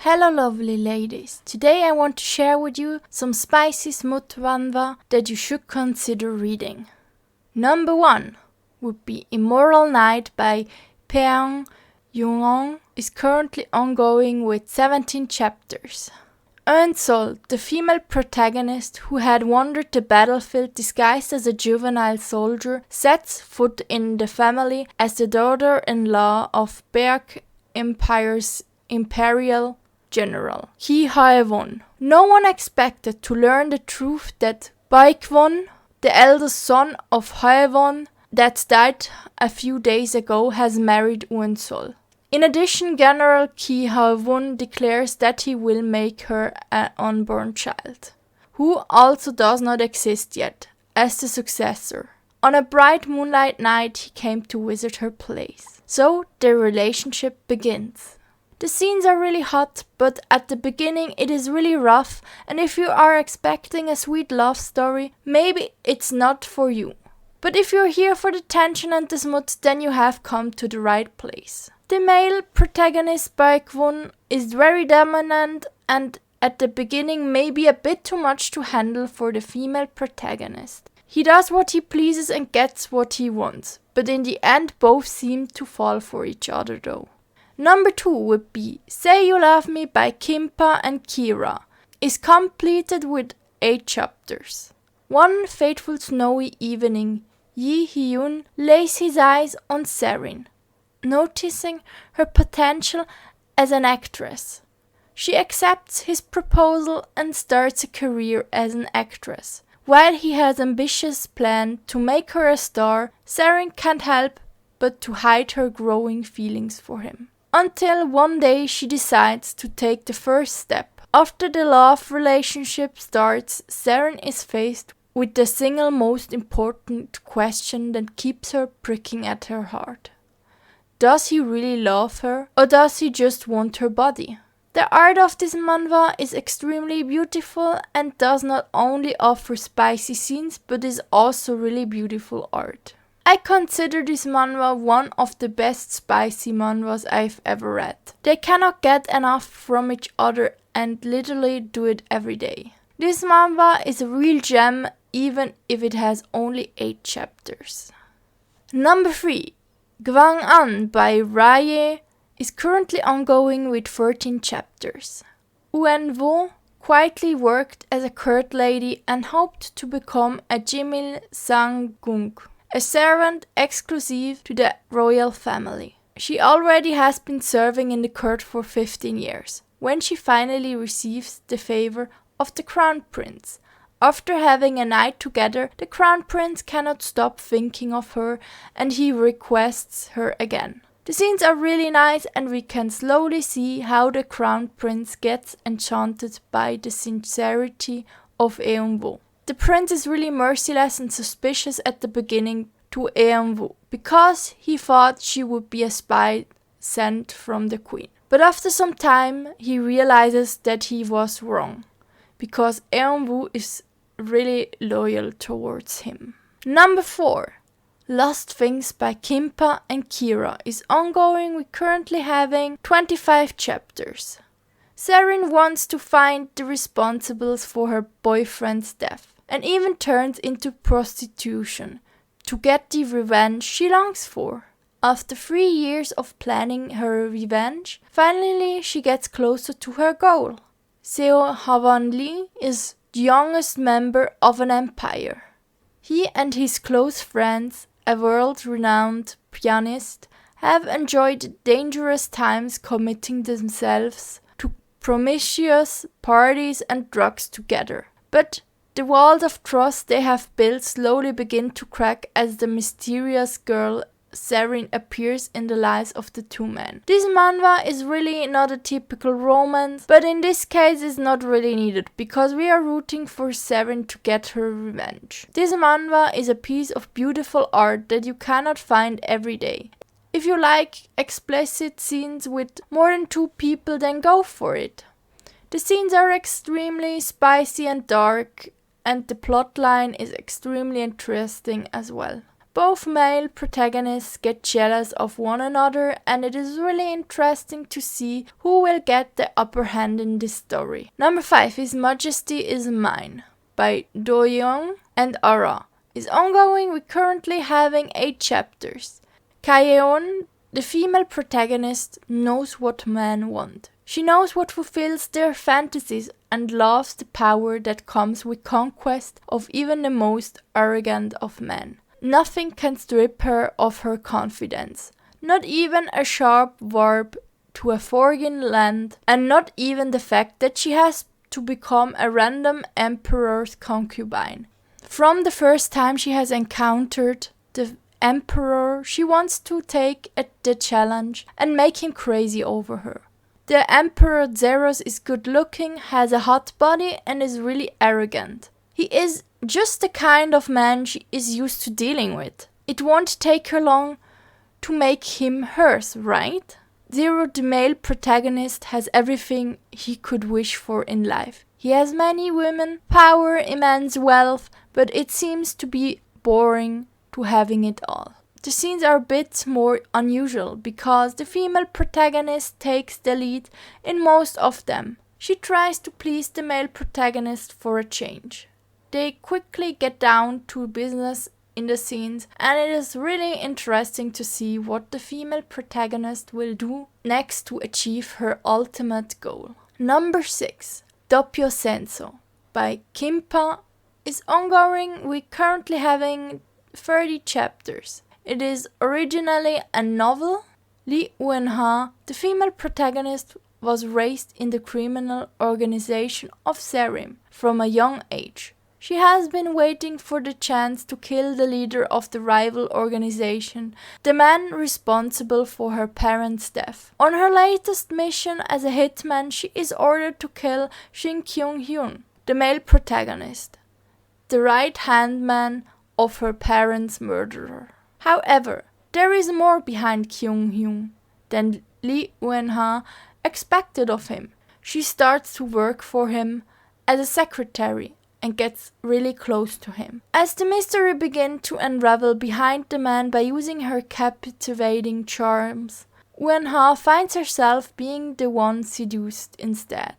Hello lovely ladies, today I want to share with you some spicy Smut Manwha that you should consider reading. Number 1 would be Immoral Night by Guang An, is currently ongoing with 17 chapters. Eun-sol, the female protagonist who had wandered the battlefield disguised as a juvenile soldier, sets foot in the family as the daughter-in-law of Berg Empire's imperial general, Ki Hae-won. No one expected to learn the truth that Baek-won, the eldest son of Hae-won that died a few days ago, has married Eun-sol. In addition, General Ki Hae-won declares that he will make her an unborn child, who also does not exist yet, as the successor. On a bright moonlight night he came to visit her place. So their relationship begins. The scenes are really hot, but at the beginning it is really rough, and if you are expecting a sweet love story, maybe it's not for you. But if you're here for the tension and the smut, then you have come to the right place. The male protagonist Baek-won is very dominant and at the beginning may be a bit too much to handle for the female protagonist. He does what he pleases and gets what he wants, but in the end both seem to fall for each other though. Number 2 would be Say You Love Me by Kimpa and Kira, is completed with 8 chapters. One fateful snowy evening, Yi Hyun lays his eyes on Serin, noticing her potential as an actress. She accepts his proposal and starts a career as an actress. While he has ambitious plan to make her a star, Serin can't help but to hide her growing feelings for him. Until one day she decides to take the first step. After the love relationship starts, Serin is faced with the single most important question that keeps her pricking at her heart. Does he really love her, or does he just want her body? The art of this manhwa is extremely beautiful and does not only offer spicy scenes but is also really beautiful art. I consider this manhwa one of the best spicy manhwas I've ever read. They cannot get enough from each other and literally do it every day. This manhwa is a real gem even if it has only 8 chapters. Number 3. Guang An by Raye is currently ongoing with 13 chapters. Eun-woo quietly worked as a court lady and hoped to become a Jimil Sang-gung, a servant exclusive to the royal family. She already has been serving in the court for 15 years, when she finally receives the favor of the crown prince. After having a night together, the crown prince cannot stop thinking of her and he requests her again. The scenes are really nice and we can slowly see how the crown prince gets enchanted by the sincerity of Eun-woo. The prince is really merciless and suspicious at the beginning to Eun-woo because he thought she would be a spy sent from the queen. But after some time he realizes that he was wrong because Eun-woo is really loyal towards him. Number 4. Lost Things by Kimpa and Kira is ongoing with currently having 25 chapters. Serin wants to find the responsibles for her boyfriend's death and even turns into prostitution to get the revenge she longs for. After 3 years of planning her revenge, finally she gets closer to her goal. Seo Hawan Lee is the youngest member of an empire. He and his close friends, a world-renowned pianist, have enjoyed dangerous times committing themselves to promiscuous parties and drugs together. But the walls of trust they have built slowly begin to crack as the mysterious girl Serin appears in the lives of the two men. This manhwa is really not a typical romance, but in this case is not really needed because we are rooting for Serin to get her revenge. This manhwa is a piece of beautiful art that you cannot find every day. If you like explicit scenes with more than 2 people, then go for it. The scenes are extremely spicy and dark, and the plotline is extremely interesting as well. Both male protagonists get jealous of one another, and it is really interesting to see who will get the upper hand in this story. Number 5 is Majesty Is Mine by Do-young and Ara. Is ongoing, we're currently having 8 chapters. Kaeon, the female protagonist, knows what men want. She knows what fulfills their fantasies and loves the power that comes with conquest of even the most arrogant of men. Nothing can strip her of her confidence, not even a sharp warp to a foreign land, and not even the fact that she has to become a random emperor's concubine. From the first time she has encountered the emperor, she wants to take the challenge and make him crazy over her. The Emperor Zeros is good looking, has a hot body, and is really arrogant. He is just the kind of man she is used to dealing with. It won't take her long to make him hers, right? Zero, the male protagonist, has everything he could wish for in life. He has many women, power, immense wealth, but it seems to be boring to having it all. The scenes are a bit more unusual because the female protagonist takes the lead in most of them. She tries to please the male protagonist for a change. They quickly get down to business in the scenes, and it is really interesting to see what the female protagonist will do next to achieve her ultimate goal. Number 6, Dopio Senso by Kimpa is ongoing. We're currently having 30 chapters. It is originally a novel. Lee Eun-ha, the female protagonist, was raised in the criminal organization of Serim from a young age. She has been waiting for the chance to kill the leader of the rival organization, the man responsible for her parents' death. On her latest mission as a hitman, she is ordered to kill Shin Kyung-hyun, the male protagonist, the right-hand man of her parents' murderer. However, there is more behind Kyung-hyun than Lee Eun-ha expected of him. She starts to work for him as a secretary and gets really close to him. As the mystery begins to unravel behind the man by using her captivating charms, Eun-ha finds herself being the one seduced instead.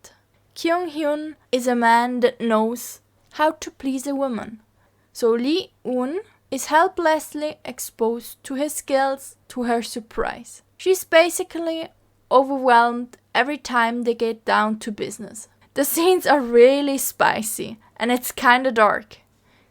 Kyung-hyun is a man that knows how to please a woman, so Lee Eun is helplessly exposed to his skills to her surprise. She's basically overwhelmed every time they get down to business. The scenes are really spicy and it's kinda dark.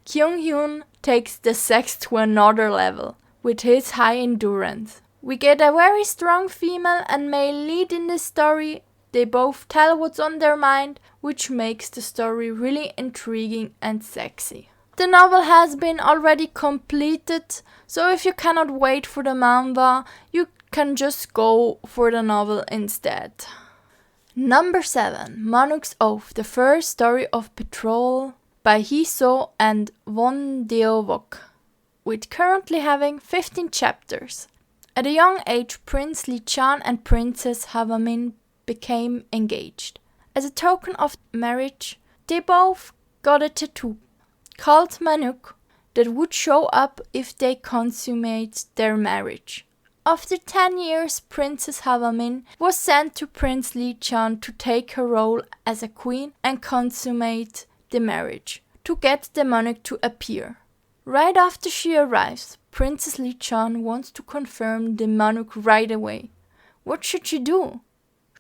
Kyung-hyun takes the sex to another level with his high endurance. We get a very strong female and male lead in this story. They both tell what's on their mind, which makes the story really intriguing and sexy. The novel has been already completed, so if you cannot wait for the manhwa, you can just go for the novel instead. Number 7, Monarch's Oath, the first story of Patrol by Hee-so and Won Deo-wook, with currently having 15 chapters. At a young age, Prince Lee-chan and Princess Hwa-min became engaged. As a token of marriage, they both got a tattoo called Manuk that would show up if they consummate their marriage. After 10 years, Princess Hwa-min was sent to Prince Lee-chan to take her role as a queen and consummate the marriage, to get the Monarch to appear. Right after she arrives, Princess Lee-chan wants to confirm the Monarch right away. What should she do?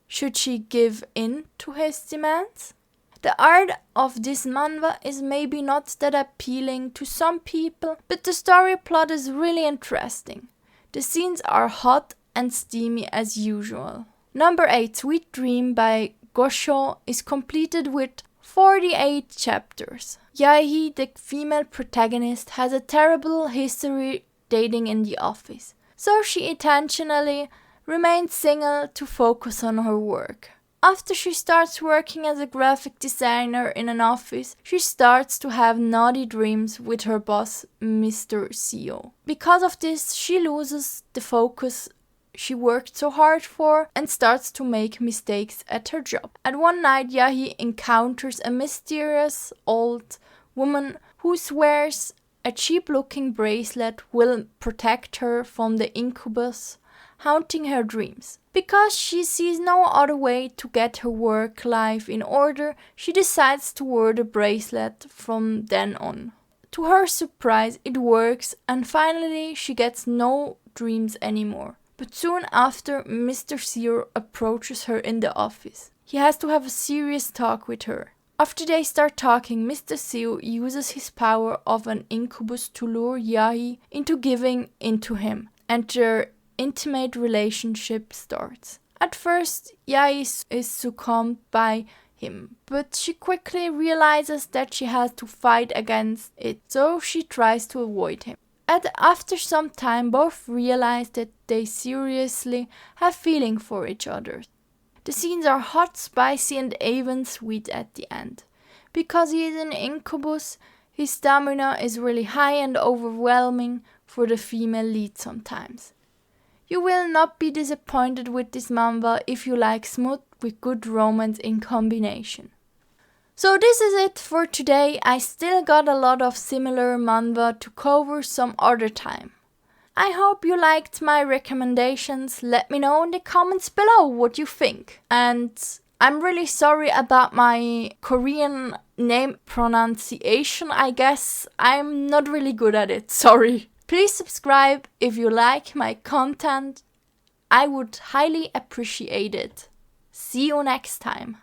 Should she give in to his demands? The art of this manhwa is maybe not that appealing to some people, but the story plot is really interesting. The scenes are hot and steamy as usual. Number 8, Sweet Dream by Gosho is completed with 48 chapters. Yae, the female protagonist, has a terrible history dating in the office, so she intentionally remains single to focus on her work. After she starts working as a graphic designer in an office, she starts to have naughty dreams with her boss, Mr. CEO. Because of this, she loses the focus she worked so hard for and starts to make mistakes at her job. And one night, Yahi encounters a mysterious old woman who swears a cheap-looking bracelet will protect her from the incubus haunting her dreams. Because she sees no other way to get her work life in order, she decides to wear the bracelet from then on. To her surprise, it works, and finally she gets no dreams anymore. But soon after, Mr. Zero approaches her in the office. He has to have a serious talk with her. After they start talking, Mr. Zero uses his power of an incubus to lure Yahi into giving into him, and their intimate relationship starts. At first, Yahi is succumbed by him, but she quickly realizes that she has to fight against it, so she tries to avoid him. And after some time, both realize that they seriously have feeling for each other. The scenes are hot, spicy, and even sweet at the end. Because he is an incubus, his stamina is really high and overwhelming for the female lead sometimes. You will not be disappointed with this manhwa if you like smut with good romance in combination. So this is it for today. I still got a lot of similar manhwa to cover some other time. I hope you liked my recommendations. Let me know in the comments below what you think. And I'm really sorry about my Korean name pronunciation, I guess. I'm not really good at it, sorry. Please subscribe if you like my content. I would highly appreciate it. See you next time.